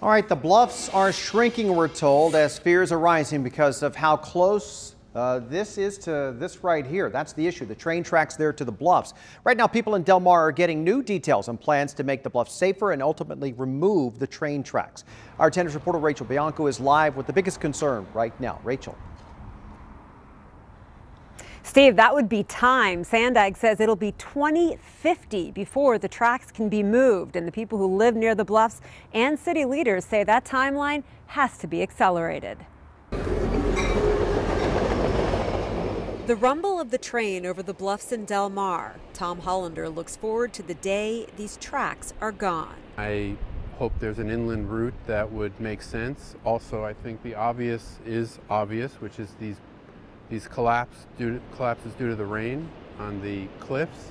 All right, the bluffs are shrinking, we're told, as fears are rising because of how close this is to this right here. That's the issue. The train tracks there to the bluffs. Right now, people in Del Mar are getting new details and plans to make the bluffs safer and ultimately remove the train tracks. Our 10 News reporter Rachel Bianco is live with the biggest concern right now. Rachel. Steve, that would be time. Sandag says it'll be 2050 before the tracks can be moved, and the people who live near the bluffs and city leaders say that timeline has to be accelerated. The rumble of the train over the bluffs in Del Mar. Tom Hollander looks forward to the day these tracks are gone. I hope there's an inland route that would make sense. Also, I think the obvious is obvious, which is these collapses due to the rain on the cliffs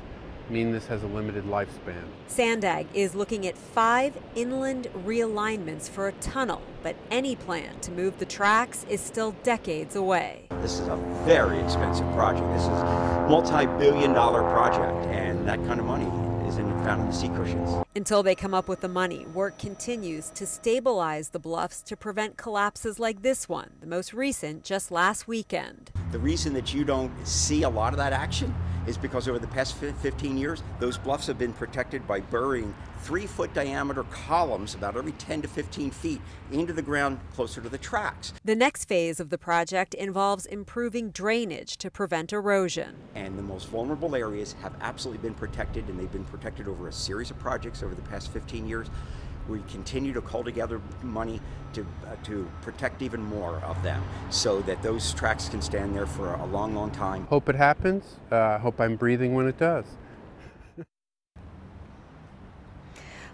mean this has a limited lifespan. Sandag is looking at 5 inland realignments for a tunnel, but any plan to move the tracks is still decades away. This is a very expensive project. This is a multi-billion-dollar project, and that kind of money isn't found in the sea cushions. Until they come up with the money, work continues to stabilize the bluffs to prevent collapses like this one, the most recent just last weekend. The reason that you don't see a lot of that action is because over the past 15 years, those bluffs have been protected by burying 3-foot diameter columns about every 10 to 15 feet into the ground closer to the tracks. The next phase of the project involves improving drainage to prevent erosion. And the most vulnerable areas have absolutely been protected, and they've been protected over a series of projects over the past 15 years. We continue to call together money to protect even more of them so that those tracks can stand there for a long, long time. Hope it happens. Hope I'm breathing when it does.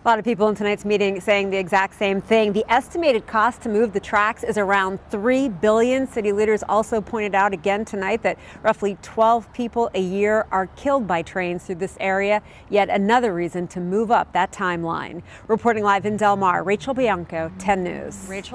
A lot of people in tonight's meeting saying the exact same thing. The estimated cost to move the tracks is around $3 billion. City leaders also pointed out again tonight that roughly 12 people a year are killed by trains through this area. Yet another reason to move up that timeline. Reporting live in Del Mar, Rachel Bianco, 10 News. Rachel.